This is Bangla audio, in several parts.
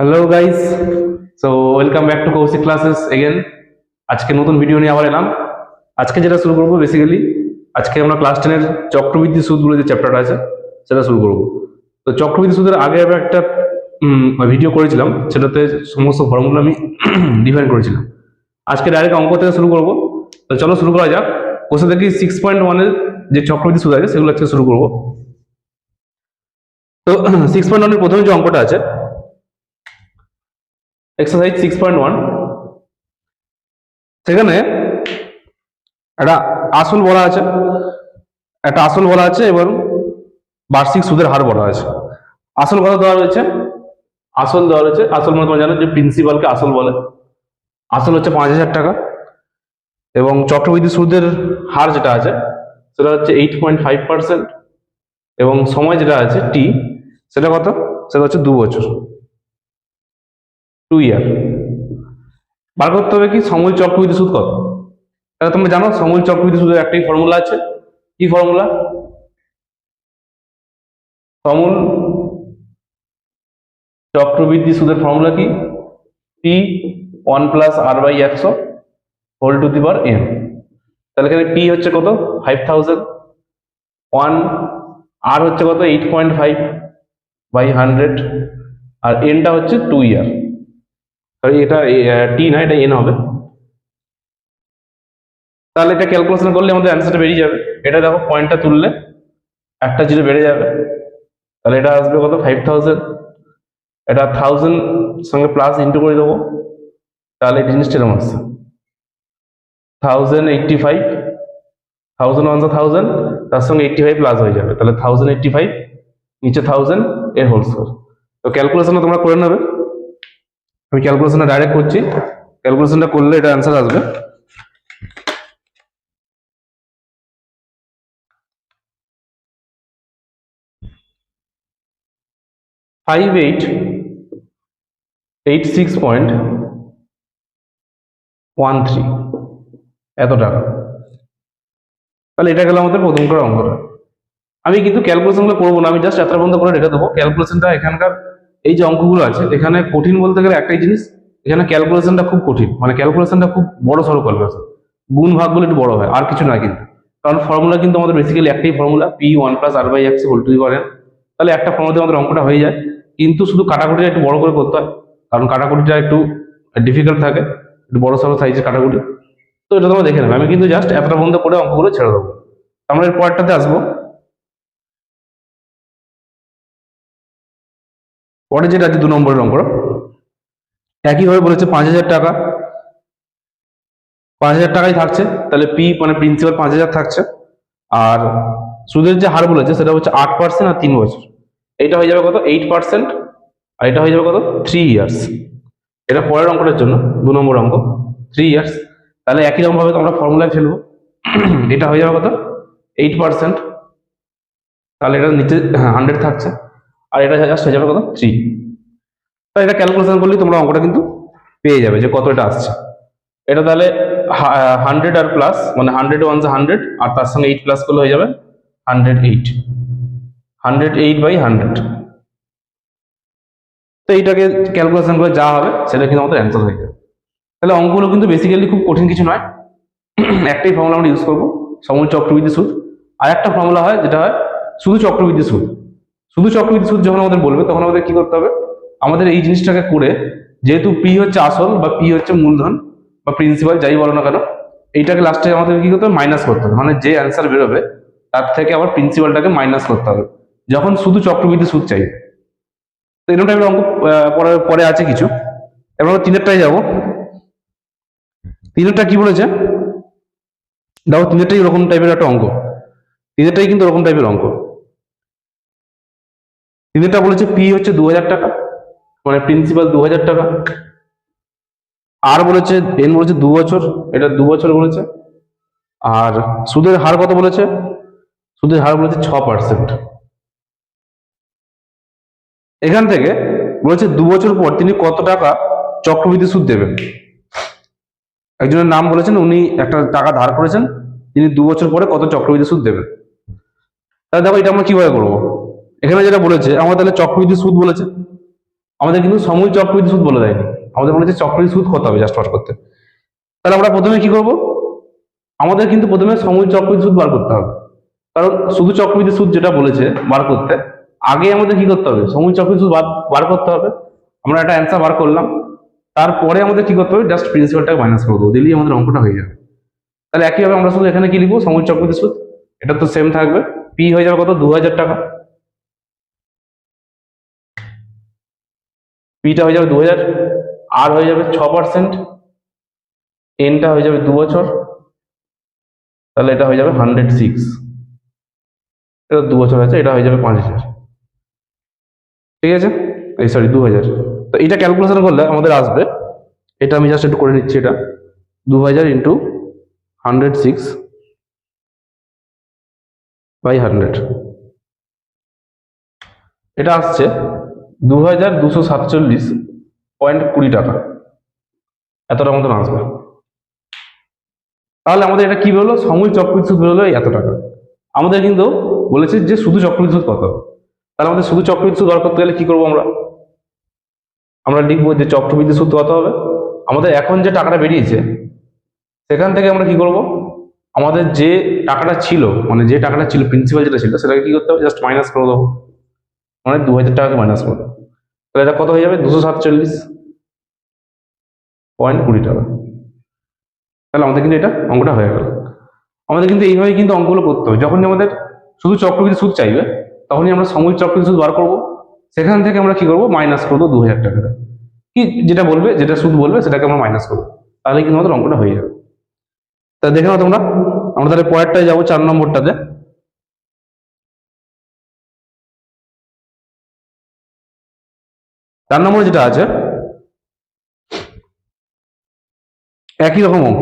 Hello guys, so welcome back to Koushik classes again. আজকে নতুন ভিডিও নিয়ে আবার এলাম। আজকে যেটা শুরু করবো বেসিক্যালি, আজকে আমরা ক্লাস 10-এর চক্রবৃদ্ধি সুদ বলে যে চ্যাপ্টারটা আছে সেটা শুরু করব। তো চক্রবৃদ্ধি সুদের আগে আমি একটা ভিডিও করেছিলাম, সেটাতে সমস্ত ফর্মুলা আমি ডিফাইন করেছিলাম। আজকে ডাইরেক্ট অঙ্ক থেকে শুরু করব। তো চলো শুরু করা যাক। কোশ্চেন দেখি 6.1-এর যে চক্রবৃদ্ধি সুদ আছে সেগুলো আজকে শুরু করবো। তো 6.1-এর প্রথমে যে অঙ্কটা আছে, এক্সারসাইজ 6.1, সেখানে একটা আসল বলা আছে, এবং বার্ষিক সুদের হার বলা আছে। আসল কথা দেওয়া রয়েছে, আসল মানে তোমরা জানো যে প্রিন্সিপালকে আসল বলে। আসল হচ্ছে 5,000 টাকা, এবং চক্রবৃদ্ধি সুদের হার যেটা আছে সেটা হচ্ছে 8.5%, এবং সময় যেটা আছে টি, সেটা কত? সেটা হচ্ছে 2 বছর, 2 ইয়ার। বার করতে হবে কি সমূল চক্রবৃদ্ধি সুদ কত। তাহলে তোমরা জানো সমূল চক্রবৃদ্ধি সুদের একটাই ফর্মুলা আছে। কি ফর্মুলা? সমূল চক্রবৃদ্ধি সুদের ফর্মুলা কি? P 1+r/100 whole to the power n। তাহলে এখানে পি হচ্ছে কত? 5,000, 1 আর হচ্ছে কত? 8.5/100, আর এনটা হচ্ছে 2 ইয়ার। সরি, এটা টি না, এটা এন হবে। তাহলে এটা ক্যালকুলেশন করলে আমাদের অ্যান্সারটা বেরিয়ে যাবে। এটা দেখো, পয়েন্টটা তুললে একটা জিরো বেড়ে যাবে, তাহলে এটা আসবে কত? 5,000। এটা 1000 সঙ্গে প্লাস ইন্টু করে দেবো, তাহলে এই জিনিসটা এরকম আসছে 1085, 1000 1 1000, তার সঙ্গে 85 প্লাস হয়ে যাবে, তাহলে 1085 নিচে 1000 এর হোল স্কয়ার। তো ক্যালকুলেশনটা তোমরা করে নেবে। আমি ক্যালকুলেশনটা ডাইরেক্ট করছি। ক্যালকুলেশনটা করলে এটা অ্যান্সার আসবে 5886.13 এত টাকা। তাহলে এটা গেল আমাদের প্রথম করা অঙ্কটা। আমি কিন্তু ক্যালকুলেশনগুলো করবো না, আমি জাস্ট এত বন্ধ করে রেখে দেবো। ক্যালকুলেশনটা এখানকার এই যে অঙ্কগুলো আছে এখানে কঠিন বলতে গেলে একটাই জিনিস, এখানে ক্যালকুলেশনটা খুব কঠিন, মানে ক্যালকুলেশনটা খুব বড় সড়ো ক্যালকুলেশন, গুণ ভাগগুলো একটু বড় হয়, আর কিছু না কিন্তু। কারণ ফর্মুলা কিন্তু আমাদের বেসিক্যালি একটাই formula, P 1+r/x whole to the power n। তাহলে একটা ফর্মুলাতে আমাদের অঙ্কটা হয়ে যায়, কিন্তু শুধু কাটাকুটিটা একটু বড় করে করতে হয়, কারণ কাটাকুটিটা একটু ডিফিকাল্ট থাকে, একটু বড় সড়ো সাইজের কাটাকুটি। তো এটা তোমরা দেখে নেবে, আমি কিন্তু জাস্ট এতটা বন্ধ করে অঙ্কগুলো ছেড়ে দেবো। আমরা এর পরেরটাতে আসবো। পরে যেটা আছে 2 নম্বরের অঙ্ক, একইভাবে বলেছে 5,000 টাকা, 5,000 টাকাই থাকছে, তাহলে পি মানে প্রিন্সিপাল 5,000 থাকছে, আর সুদের যে হার বলেছে সেটা হচ্ছে 8% আর 3 বছর। এটা হয়ে যাবে কত? 8%, আর এটা হয়ে যাবে কত? 3 ইয়ার্স। এটা পরের অঙ্কটার জন্য 2 নম্বর অঙ্ক, 3 ইয়ার্স। তাহলে একই রকম ভাবে আমরা ফর্মুলায় ফেলবো। এটা হয়ে যাবে কত? 8%, তাহলে এটা নিচে 100 থাকছে, আর এটা জাস্ট হয়ে যাবে কত? 3। তো এটা ক্যালকুলেশন করলেই তোমরা অঙ্কটা কিন্তু পেয়ে যাবে যে কত এটা আসছে। এটা তাহলে 100 আর প্লাস, মানে 100 1 100, আর তার সঙ্গে 8 প্লাস করলে হয়ে যাবে 108, 108/100। তো এইটাকে ক্যালকুলেশন করে যা হবে সেটা কিন্তু আমাদের অ্যান্সার হয়ে যাবে। তাহলে অঙ্কগুলো কিন্তু বেসিক্যালি খুব কঠিন কিছু নয়, একটাই ফর্মুলা আমরা ইউজ করবো, সমূল চক্রবৃদ্ধি সুদ। আর একটা ফর্মুলা হয় যেটা হয় শুধু চক্রবৃদ্ধি সুদ। শুধু চক্রবৃদ্ধি সুদ যখন আমাদের বলবে তখন আমাদের কি করতে হবে? আমাদের এই জিনিসটাকে করে, যেহেতু পি হচ্ছে আসল বা পি হচ্ছে মূলধন বা প্রিন্সিপাল যাই বলো না কেন, এইটাকে লাস্টে আমাদের কি করতে হবে? মাইনাস করতে হবে, মানে যে অ্যান্সার বেরোবে তার থেকে আবার প্রিন্সিপালটাকে মাইনাস করতে হবে যখন শুধু চক্রবৃদ্ধি সুদ চাই। তো এরকম টাইপের অঙ্ক পরে পরে আছে কিছু। এবার আমরা 3-এরটায় যাবো। 3-এরটা কি বলেছে দেখো, 3-এরটাই এরকম টাইপের একটা অঙ্ক, 3-এরটাই কিন্তু ওরকম টাইপের অঙ্ক। 3-এরটা বলেছে পি হচ্ছে 2,000 টাকা, মানে প্রিন্সিপাল 2,000 টাকা, আর বলেছে এন বলেছে 2 বছর, এটা 2 বছর বলেছে, আর সুদের হার কত বলেছে? সুদের হার বলেছে 6%। এখান থেকে বলেছে 2 বছর পর তিনি কত টাকা চক্রবৃদ্ধি সুদ দেবেন। একজনের নাম বলেছেন, উনি একটা টাকা ধার করেছেন, তিনি 2 বছর পরে কত চক্রবৃদ্ধি সুদ দেবেন। তাহলে দেখো এটা আমরা কিভাবে করবো। এখানে যেটা বলেছে আমার, তাহলে চক্রবৃদ্ধি সুদ বলেছে, আমাদের কিন্তু সমূল চক্রবৃদ্ধি সুদ বলে দেয়নি, আমাদের বলেছে চক্রবৃদ্ধি সুদ কত হবে জাস্ট বার করতে। তাহলে আমরা প্রথমে কি করব, আমাদের কিন্তু প্রথমে সমূল চক্রবৃদ্ধি সুদ বার করতে হবে, কারণ শুধু চক্রবৃদ্ধি সুদ যেটা বলেছে বার করতে, আগে আমাদের কি করতে হবে, সমূল চক্রবৃদ্ধি সুদ বার করতে হবে। আমরা একটা অ্যান্সার বার করলাম, তারপরে আমাদের কি করতে হবে, জাস্ট প্রিন্সিপালটাকে মাইনাস করে দেবো, দিলেই আমাদের অঙ্কটা হয়ে যাবে। তাহলে একইভাবে আমরা শুধু এখানে কি লিখবো, সমূল চক্রবৃদ্ধি সুদ, এটা তো সেম থাকবে, পি হয়ে যাবে কত, 2000 টাকা, পিটা হয়ে যাবে 2000, আর হয়ে যাবে 6%, এনটা হয়ে যাবে 2 বছর, তাহলে এটা হয়ে যাবে 106, এটা 2 বছর আছে, এটা হয়ে যাবে 5000, ঠিক আছে, এই সরি 2000। তো এটা ক্যালকুলেশন করলে আমাদের আসবে, এটা আমি জাস্ট একটু করে নিচ্ছি, এটা 2000 ইন্টু 106/100, এটা আসছে 2247.20 টাকা, এতটা মতন আসবে। তাহলে আমাদের এটা কি বেরোলো, সমূল চক্রবৃদ্ধি সুদ বেরোলো এত টাকা। আমাদের কিন্তু বলেছে যে শুধু চক্রবৃদ্ধি সুদ কত, তাহলে আমাদের শুধু চক্রবৃদ্ধি সুদ বার করতে গেলে কি করবো, আমরা লিখবো যে চক্রবৃদ্ধি সুদ কত হবে, আমাদের এখন যে টাকাটা বেরিয়েছে সেখান থেকে আমরা কি করব, আমাদের যে টাকাটা ছিল, মানে যে টাকাটা ছিল প্রিন্সিপাল যেটা ছিল সেটাকে কি করতে হবে, জাস্ট মাইনাস করে দেবো, মানে 2000 টাকাকে মাইনাস করে দেবো। তাহলে এটা কত হয়ে যাবে, 247.20 টাকা। তাহলে আমাদের কিন্তু এটা অঙ্কটা হয়ে গেল। আমাদের কিন্তু এইভাবে কিন্তু অঙ্কগুলো করতে হবে, যখনই আমাদের শুধু চক্রবৃদ্ধি সুদ চাইবে তখনই আমরা সমূল চক্রবৃদ্ধি সুদ বার করবো, সেখান থেকে আমরা কি করবো, মাইনাস করবো 2000 টাকা, কি যেটা বলবে, যেটা সুদ বলবে সেটাকে আমরা মাইনাস করবো, তাহলে কিন্তু আমাদের অঙ্কটা হয়ে যাবে। তা দেখে নাও তোমরা, আমরা তাহলে পরেরটায় যাবো, 4 নম্বরটাতে। 4 নম্বর যেটা আছে, একই রকম অঙ্ক,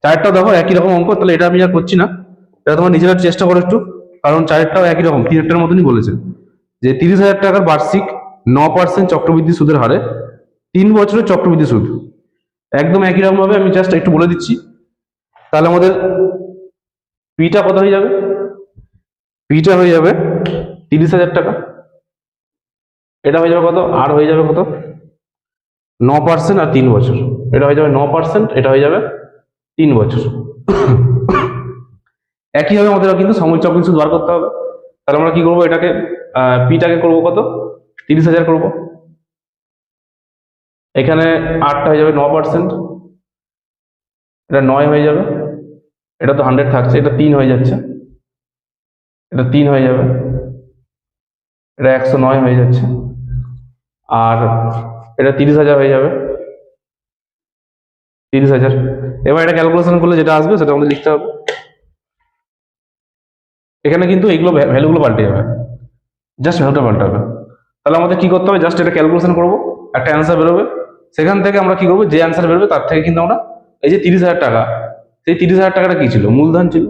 চারটা দেখো একই রকম অঙ্ক, তাহলে এটা আমি আর করছি না, এটা তোমার নিজেরা চেষ্টা করো একটু, কারণ চারটাও একই রকম, তিনটার মতনই বলেছে যে 30,000 টাকার বার্ষিক 9% চক্রবৃদ্ধি সুদের হারে 3 বছরের চক্রবৃদ্ধি সুদ, একদম একই রকম ভাবে আমি জাস্ট একটু বলে দিচ্ছি। তাহলে আমাদের পিটা কত হয়ে যাবে, পিটা হয়ে যাবে 30,000 টাকা, এটা হয়ে যাবে কত, আর হয়ে যাবে কত, 9% আর 3 বছর, এটা হয়ে যাবে 9%, এটা হয়ে যাবে 3 বছর। একইভাবে আমাদের কিন্তু সমূল চক্রবৃদ্ধি সুদ বার করতে হবে, তাহলে আমরা কি করবো, এটাকে পিটাকে করবো কত, 30,000 করবো, এখানে 8টা হয়ে যাবে 9%, এটা 9 হয়ে যাবে, এটা তো 100 থাকছে, এটা 3 হয়ে যাচ্ছে, এটা 3 হয়ে যাবে, এটা 109 হয়ে যাচ্ছে, আর এটা 30,000 হয়ে যাবে, 30,000। এবার এটা ক্যালকুলেশন করলে যেটা আসবে সেটা আমাদের লিখতে হবে, এখানে কিন্তু এইগুলো ভ্যালুগুলো পাল্টে যাবে, জাস্ট ভ্যালুটা পাল্টাবে। তাহলে আমাদের কি করতে হবে, জাস্ট এটা ক্যালকুলেশন করবো, একটা অ্যান্সার বেরোবে, সেখান থেকে আমরা কি করবো, যে অ্যান্সার বেরোবে তার থেকে কিন্তু আমরা এই যে 30,000 টাকা, সেই 30,000 টাকাটা কি ছিল, মূলধন ছিল,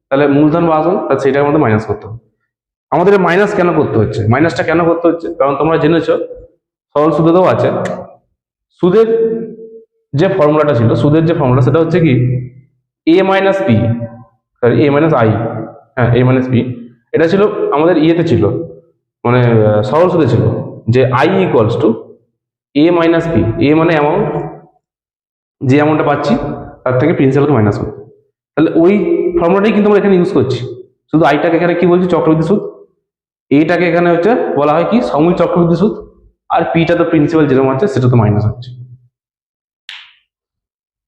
তাহলে মূলধন বা আসল, তাহলে সেটার মধ্যে মাইনাস করতে হবে। আমাদের মাইনাস কেন করতে হচ্ছে, মাইনাসটা কেন করতে হচ্ছে, কারণ তোমরা জেনেছো সরল সুদেও আছে, সুদের যে ফর্মুলাটা ছিল, সুদের যে ফর্মুলা সেটা হচ্ছে কি A minus P, sorry A minus I, হ্যাঁ এ মাইনাস পি, এটা ছিল আমাদের ইয়েতে ছিল, মানে সরল সুদে ছিল যে I equals to A minus P, A মানে অ্যামাউন্ট, যে অ্যামাউন্টটা পাচ্ছি তার থেকে প্রিন্সিপালকে মাইনাস করতে, তাহলে ওই ফর্মুলাটাই কিন্তু আমরা এখানে ইউজ করছি, শুধু আইটাকে এখানে কি বলছি, চক্রবৃদ্ধি সুদ, এইটাকে এখানে হচ্ছে বলা হয় কি সমূল চক্রবৃদ্ধি সুদ, আর পিটা তো প্রিন্সিপাল যেরকম আছে সেটা তো মাইনাস হচ্ছে।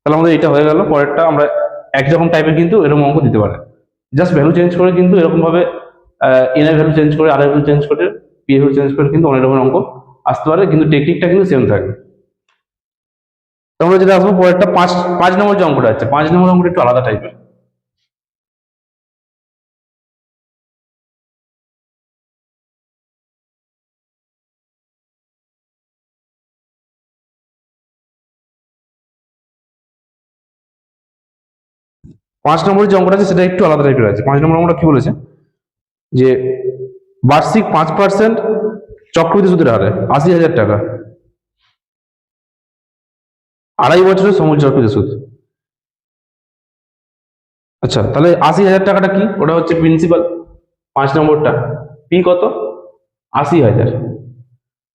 তাহলে আমাদের এটা হয়ে গেল, পরেরটা আমরা একই রকম টাইপের কিন্তু এরকম অঙ্ক দিতে পারে, জাস্ট ভ্যালু চেঞ্জ করে কিন্তু এরকম ভাবে এন এর ভ্যালু চেঞ্জ করে, আর এর ভ্যালু চেঞ্জ করে, পি এর ভ্যালু চেঞ্জ করে কিন্তু অনেক রকম অঙ্ক আসতে পারে, কিন্তু টেকনিকটা কিন্তু সেম থাকবে। তো আমরা যেটা আসবো পরেরটা, 5 নম্বর যে অঙ্কটা আছে, 5 নম্বর অঙ্কটা একটু আলাদা টাইপের। 5 নম্বরের যে অঙ্কটা আছে সেটা একটু আলাদা টাইপের আছে। 5 নম্বর অঙ্কটা কি বলেছে যে বার্ষিক 5% চক্রবৃদ্ধি সুদের হারে 80,000 টাকা, 2.5 বছরের সমূল চক্রবৃদ্ধি সুদ। আচ্ছা, তাহলে 80,000 টাকাটা কি, ওটা হচ্ছে প্রিন্সিপাল, 5 নম্বরটা, পি কত, 80,000,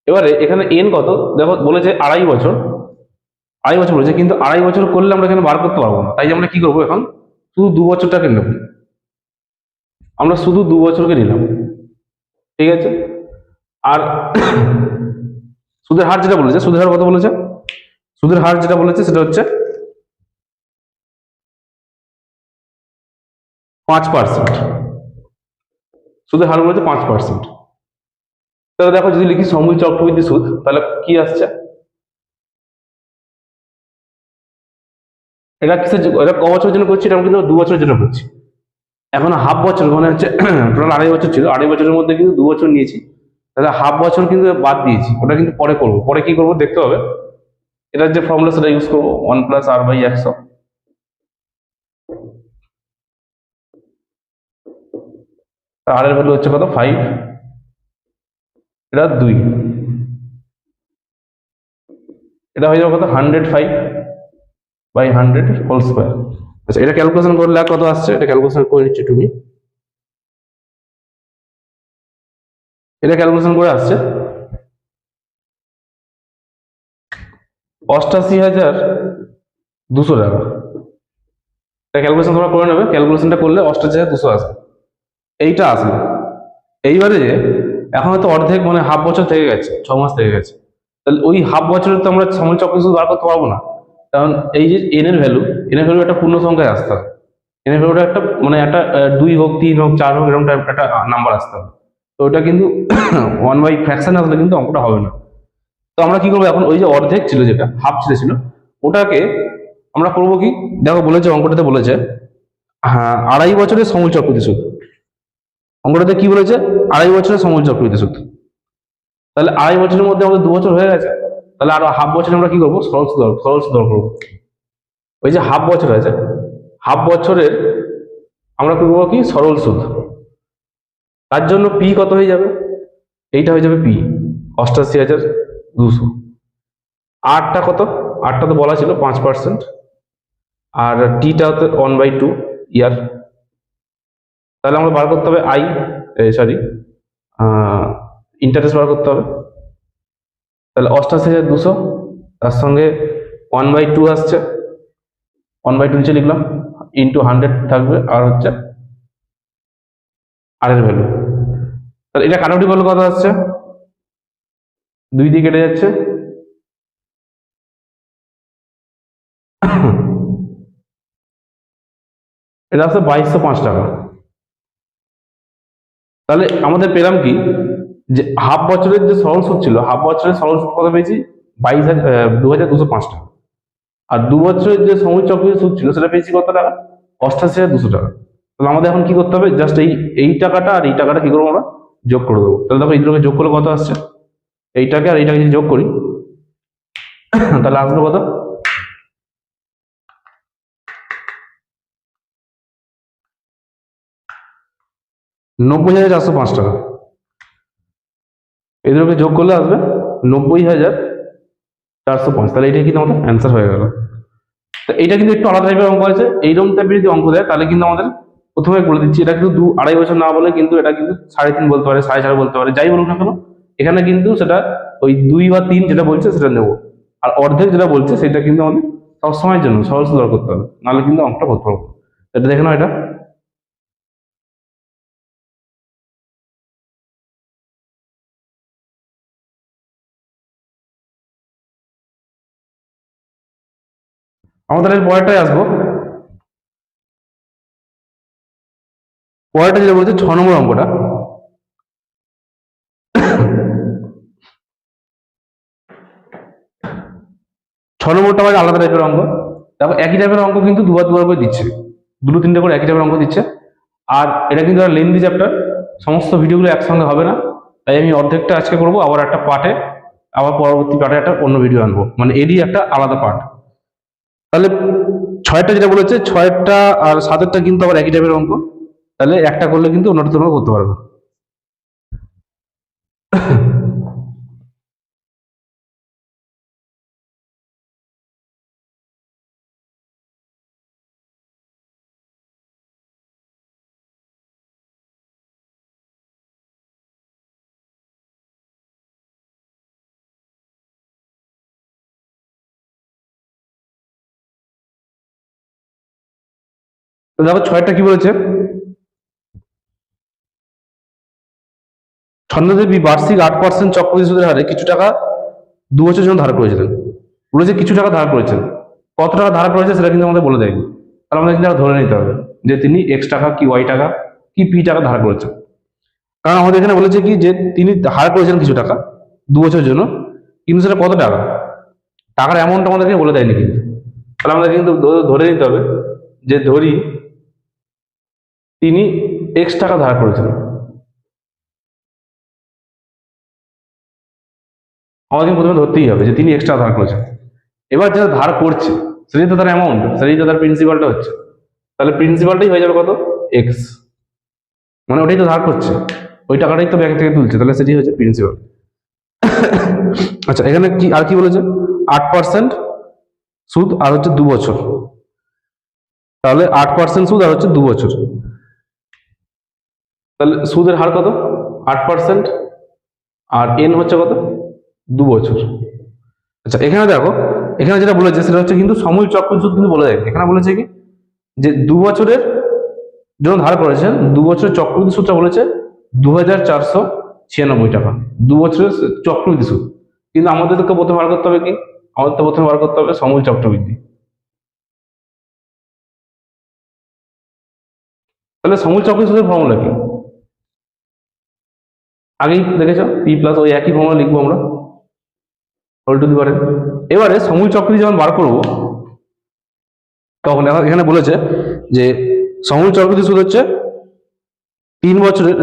এবারে এখানে এন কত দেখো, বলেছে 2.5 বছর, 2.5 বছর বলেছে, কিন্তু 2.5 বছর করলে আমরা এখানে বার করতে পারবো না, তাই আমরা কি করবো এখন, শুধু 2 বছরটাকে নেব, আমরা শুধু 2 বছরকে নিলাম, ঠিক আছে। আর সুদের হার যেটা বলেছে, সুদের হার কত বলেছে, সুদের হার যেটা বলেছে সেটা হচ্ছে 5%, সুদের হার বলেছে 5%। তাহলে দেখো যদি লিখি সময় চক্রবৃদ্ধি সুদ, তাহলে কি আসছে, এটা কিসের এটা ক বছরের জন্য করছি, এটা আমি কিন্তু 2 বছরের জন্য করছি। এখন হাফ বছর মানে হচ্ছে টোটাল 2.5 বছর ছিল, 2.5 বছরের মধ্যে কিন্তু 2 বছর নিয়েছি, তাহলে হাফ বছর কিন্তু বাদ দিয়েছি, ওটা কিন্তু পরে করবো, পরে কি করবো দেখতে হবে। এটার যে ফর্মুলা সেটা ইউজ করবো, 1+r/100, আর এর ভ্যালু হচ্ছে কত 5, এটা 2, এটা হয়ে যাবে কত 105/100 হোল স্কোয়ার। আচ্ছা এটা ক্যালকুলেশন করলে আর কত আসছে, এটা ক্যালকুলেশন করে নিচ্ছি তুমি, এটা ক্যালকুলেশন করে আসছে 88,200 টাকা। এটা ক্যালকুলেশন তোমরা করে নেবে, ক্যালকুলেশনটা করলে 88,200 আসবে, এইটা আসবে। এইবারে যে এখন হয়তো অর্ধেক মানে হাফ বছর থেকে গেছে, 6 মাস থেকে গেছে, তাহলে ওই হাফ বছরে তো আমরা সময় চক্র শুধু বার করতে পারবো না, কারণ এই যে এন এর ভ্যালু একটা পূর্ণ সংখ্যায় আসতে হবে, এন এর ভ্যালুটা একটা মানে একটা 2 হোক 3 হোক 4 হোক এরকম টাইপ একটা নাম্বার আসতে হবে, তো ওটা কিন্তু 1/ফ্র্যাকশন আসলে কিন্তু অঙ্কটা হবে না। তো আমরা কি করবো এখন, ওই যে অর্ধেক ছিল যেটা হাফ ছিল ওটাকে আমরা করবো কি, দেখো বলেছে অঙ্কটাতে বলেছে, হ্যাঁ 2.5 বছরের সময় চক্রবৃদ্ধি সুদ, অঙ্কটাতে কি বলেছে 2.5 বছরের সময় চক্রবৃদ্ধি সুদ, তাহলে 2.5 বছরের মধ্যে আমাদের 2 বছর হয়ে গেছে, তাহলে আরো হাফ বছরে আমরা কি করবো, সরল সুদ করবো। ওই যে হাফ বছর আছে, হাফ বছরের আমরা করবো কি সরল সুদ, তার জন্য পি কত হয়ে যাবে, এইটা হয়ে যাবে পি 88,200। আরটা কত, আরটা তো বলা ছিল 5%, আর টিটা হচ্ছে 1/2 ইয়ার, তাহলে আমরা বার করতে হবে সরি ইন্টারেস্ট বার করতে হবে, তাহলে 88,200, তার সঙ্গে 1/2 আসছে, 1/2 নিচে লিখলাম, ইন্টু 100 থাকবে, আর হচ্ছে আর এর ভ্যালু, তাহলে এটা কাটাকুটি করলে কত আসছে, 2 দিয়ে কেটে যাচ্ছে, এটা আসছে 2,205 টাকা। তাহলে আমাদের পেলাম কি, যে হাফ বছরের যে সরল সুদ ছিল, হাফ বছরের সরল সুদ কত পেয়েছি, 2,205 টাকা, আর 2 বছরের যে সময় চক্রবৃদ্ধি সুদ ছিল সেটা পেয়েছি কত টাকা, 88,200 টাকা। তাহলে আমাদের এখন কি করতে হবে, জাস্ট এই টাকাটা আর এই টাকাটা কি করবো আমরা যোগ করে দেবো, তাহলে দেখো এই দুটোকে যোগ করলে কত আসছে, এইটাকে আর এইটাকে যদি যোগ করি তাহলে আসবে কত, 90,405 টাকা। এই দুটোকে যোগ করলে আসবে 90,405, তাহলে এটা কিন্তু আমাদের অ্যান্সার হয়ে গেল। তো এইটা কিন্তু একটু আলাদা টাইপের অঙ্ক আছে, এইরকম টাইপের যদি অঙ্ক দেয় তাহলে কিন্তু আমাদের প্রথমে বলে দিচ্ছি, এটা কিন্তু 2-2.5 বছর না বলে কিন্তু এটা কিন্তু 3.5 বলতে পারে, 4.5 বলতে পারে, যাই বলুক না কেন, এখানে কিন্তু সেটা ওই 2 বা 3 যেটা বলছে সেটা নেবো, আর অর্ধেক যেটা বলছে সেটা কিন্তু আমাদের সবসময়ের জন্য সহজ সুন্দর করতে হবে, নাহলে কিন্তু অঙ্কটা করতে পারবো। এটা দেখে নাও, এটা আমাদের এর পরেরটাই আসবো, পরেরটা যেটা বলছে 6 নম্বর অঙ্কটা, 6 নম্বরটা আবার আলাদা টাইপের অঙ্ক। দেখো একই টাইপের অঙ্ক কিন্তু দুবার দুবার করে দিচ্ছে, দুটো তিনটে করে একই টাইপের অঙ্ক দিচ্ছে, আর এটা কিন্তু একটা লেন্দি চ্যাপ্টার, সমস্ত ভিডিওগুলো একসঙ্গে হবে না, তাই আমি অর্ধেকটা আজকে করবো, আবার একটা পার্টে আবার পরবর্তী পার্টে একটা অন্য ভিডিও আনবো, মানে এরই একটা আলাদা পার্ট। তাহলে 6টা যেটা বলেছে 6টা আর 7টা কিন্তু আবার একই টাইপের অঙ্ক, তাহলে একটা করলে কিন্তু অন্যটা তোমরা করতে পারবে। তো দেখো ছয়টা কি বলেছে, ছন্নদেবী বার্ষিক 8% চক্রবৃদ্ধি সুদের হারে কিছু টাকা 2 বছর জন্য ধার করেছিলেন। বলেছে কিছু টাকা ধার করেছেন, কত টাকা ধার করেছে সেটা কিন্তু আমাদের বলে দেয়নি। তাহলে আমাদের কিন্তু ধরে নিতে হবে যে তিনি এক্স টাকা কি ওয়াই টাকা কি পি টাকা ধার করেছেন। কারণ আমাদের এখানে বলেছে কি যে তিনি ধার করেছেন কিছু টাকা 2 বছরের জন্য, কিন্তু সেটা কত টাকা, টাকার অ্যামাউন্ট আমাদেরকে বলে দেয়নি কিন্তু। তাহলে আমাদের কিন্তু ধরে নিতে হবে যে ধরি তিনি এক্স টাকা ধার করেছেন, আমাদের প্রথমে ধরতেই হবে যে তিনি এক্সট্রা ধার করেছেন। এবার যেটা ধার করছে সেটাই তো তার অ্যামাউন্ট, সেটাই তো তার প্রিন্সিপালটা হচ্ছে। তাহলে প্রিন্সিপালটাই হয়ে যাবে কত, এক্স, মানে ওটাই তো ধার করছে, ওই টাকাটাই তো ব্যাংক থেকে তুলছে, তাহলে সেটাই হচ্ছে প্রিন্সিপাল। আচ্ছা এখানে কি আর কি বলেছে, 8% সুদ আর হচ্ছে 2 বছর, তাহলে 8% সুদ আর হচ্ছে 2 বছর, তাহলে সুদের হার কত 8%, আর এন হচ্ছে কত 2 বছর। আচ্ছা এখানে দেখো, এখানে যেটা বলেছে সেটা হচ্ছে কিন্তু সমূল চক্রবৃদ্ধি সুদ কিন্তু বলে দেয়, এখানে বলেছে কি যে 2 বছরের যখন ধার করেছেন 2 বছরের চক্রবৃদ্ধি সুদটা বলেছে 2496 টাকা, 2 বছরের চক্রবৃদ্ধি সুদ। কিন্তু আমাদের তো প্রথমে বার করতে হবে কি, আমাদের তো প্রথমে বার করতে হবে সমূল চক্রবৃদ্ধি। তাহলে সমূল চক্রবৃদ্ধি সুদের ফর্মুলা কি, আগেই দেখেছো পি প্লাস ওই একই ফর্মুলা লিখবো আমরা হোল টু দি পারে। এবারে সমূল চক্রবৃদ্ধি যখন বার করবো তখন এখানে বলেছে যে সমূল চক্রবৃদ্ধি সুদ হচ্ছে 3 বছরের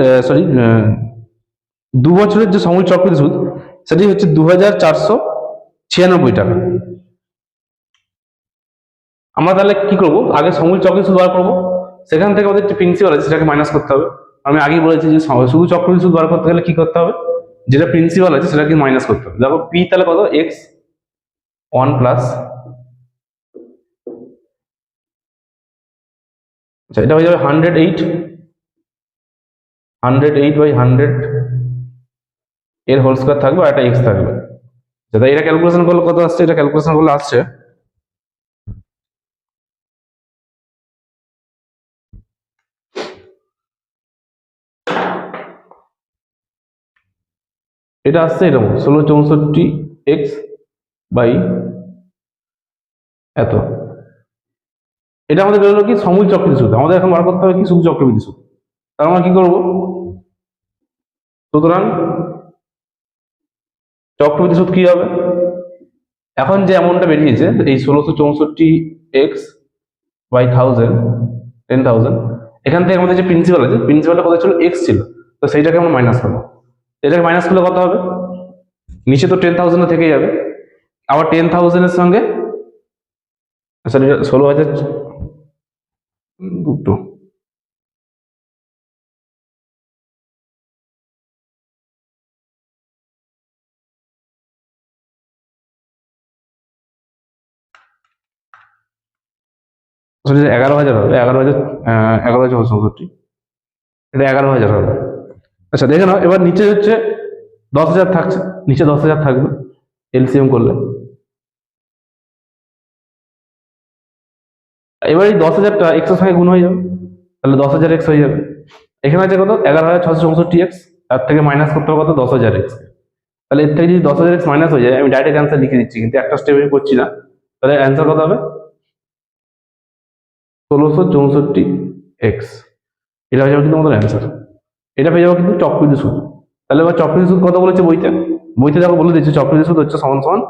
2 বছরের যে সমূল চক্রবৃদ্ধি সুদ সেটি হচ্ছে 2496 টাকা। আমরা তাহলে কি করব, আগে সমূল চক্রবৃদ্ধি সুদ বার করবো, সেখান থেকে আমাদের যে প্রিন্সিপাল আছে সেটাকে মাইনাস করতে হবে। আমি আগেই বলেছি যে শুধু চক্রবৃদ্ধি সুদ বার করতে গেলে কি করতে হবে, যেটা প্রিন্সিপাল আছে সেটাকে মাইনাস করতে হবে। দেখো পি তাহলে কত, এক্স 1 প্লাস, আচ্ছা এটা হয়ে যাবে 108/100 এর হোল স্কয়ার থাকবে আর একটা এক্স থাকবে। যেটা এটা ক্যালকুলেশন করলে কত আসছে, এটা ক্যালকুলেশন করলে আসছে এটা আসছে এরকম 1664x এত। এটা আমাদের বেরোলো কি সমূল চক্রবৃদ্ধি সুদ, আমাদের এখন বার করতে হবে কি শুধু চক্রবৃদ্ধি সুদ। তার আমরা কি করবো, সুতরাং চক্রবৃদ্ধি সুদ কি হবে, এখন যে অ্যামাউন্টটা বেরিয়েছে এই 1664x/1000 10,000, এখান থেকে আমাদের যে প্রিন্সিপাল আছে প্রিন্সিপালটা কত ছিল, এক্স ছিল, তো সেইটাকে আমরা মাইনাস করবো। এটাকে মাইনাস করলে কত হবে, নিচে তো 10,000 থেকে যাবে, আবার 10,000 এর সঙ্গে সরি 16,000 দুটো, আসলে 11,000 হবে, 11,000 11,064, এটা 11,000 হবে। আচ্ছা দেখে নাও, এবার নিচে হচ্ছে 10,000 থাকছে, নিচে 10,000 থাকবে এলসিএম করলে। এবার এই 10,000টা এক্স এর সঙ্গে গুণ হয়ে যাবে, তাহলে 10,000 এক্স হয়ে যাবে। এখানে আছে কত 11,664 এক্স, তার থেকে মাইনাস করতে হবে কত 10,000 এক্স। তাহলে এর থেকে যদি 10,000 এক্স মাইনাস হয়ে যায়, আমি ডাইরেক্ট অ্যান্সার লিখে দিচ্ছি কিন্তু একটা স্টেপে করছি না, তাহলে অ্যান্সার কত হবে 1664 এক্স, এটা হয়ে যাবে কিন্তু আমাদের অ্যান্সার। এটা পেয়ে যাবো কিন্তু চক্রবৃদ্ধি সুদ। তাহলে এবার চক্রবৃদ্ধি সুদ কত বলেছে বইতে, বইতে দেখো বলে দিচ্ছে চক্রবৃদ্ধি সুদ হচ্ছে সমান সমান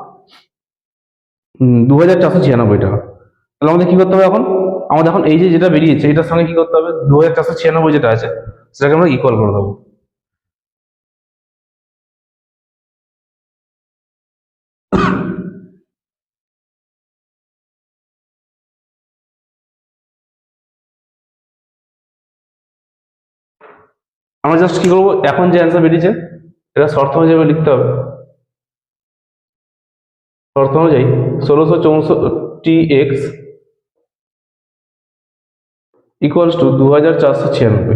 2,496 টাকা। তাহলে আমাদের কি করতে হবে এখন, আমাদের এখন এই যে যেটা বেরিয়েছে এটার সঙ্গে কি করতে হবে, 2,496 যেটা আছে সেটাকে আমরা ইকুয়াল করে দেবো। আমরা জাস্ট কি করবো, এখন যে অ্যান্সার বেরিয়েছে এটা শর্ত হিসেবে লিখতে হবে। শর্ত অনুযায়ী 1664x ইকুয়ালস টু 2,496।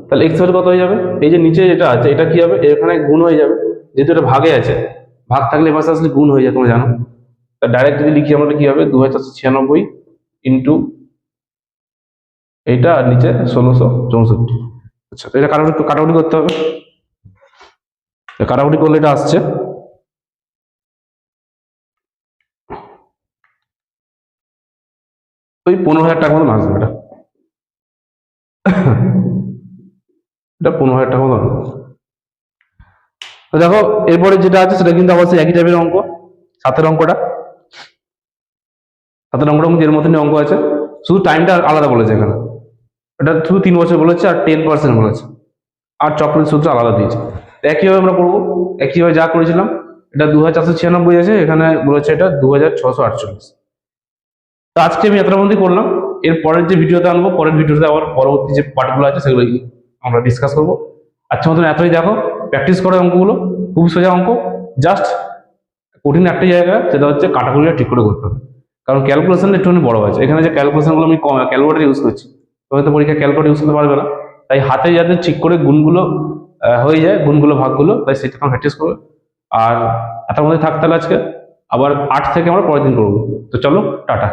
তাহলে এক্স ভ্যালু কত হয়ে যাবে, এই যে নিচে যেটা আছে এটা কি হবে, এখানে গুণ হয়ে যাবে, যেহেতু এটা ভাগে আছে, ভাগ থাকলে পাশে আসলে গুণ হয়ে যায় তোমরা জানো, ডাইরেক্ট যদি লিখি আমরা কি হবে 2496 ইন্টু এইটা আর নিচে 1664। আচ্ছা, তো এটা কাটাকুটি করতে হবে। কাটাকুটি করলে এটা আসছে ওই 15,000 টাকা মতন আসবে। এটা 15,000 টাকা মতন আসবে। তো দেখো এরপরে যেটা আছে সেটা কিন্তু অবশ্যই একই টাইপের অঙ্ক। সাতের অঙ্কটা কিন্তু এর মতনই অঙ্ক আছে, শুধু টাইমটা আলাদা বলেছে এখানে। এটা শুধু 3 বছর বলেছে আর 10% বলেছে, আর চক্রের সূত্র আলাদা দিয়েছে। একইভাবে আমরা করবো, একইভাবে যা করেছিলাম। এটা 2496 আছে, এখানে বলেছে এটা 2648। তো আজকে আমি এতটা মধ্যে করলাম। এর পরের যে ভিডিওতে আনবো, পরের ভিডিওতে আবার পরবর্তী যে পার্টগুলো আছে সেগুলো আমরা ডিসকাস করবো। আচ্ছা মতন এতই, দেখো প্র্যাকটিস করো অঙ্কগুলো, খুব সোজা অঙ্ক। জাস্ট কঠিন একটা জায়গা, সেটা হচ্ছে কাটাকুটিটা ঠিক করে করতে হবে, কারণ ক্যালকুলেশন একটুখানি বড় আছে। এখানে যে ক্যালকুলেশনগুলো আমি ক্যালকুলেটার ইউজ করছি, তো হয়তো পরীক্ষা ক্যালকুলেটার ইউজ করতে পারবে না, তাই হাতে যাতে ঠিক করে গুণগুলো হয়ে যায়, গুণগুলো ভাগগুলো, তাই সেটা আমরা প্র্যাকটিস করবে। আর এত মধ্যে থাকতে হলে আজকে আবার 8 থেকে আমরা পরের দিন করবো। তো চলো, টাটা।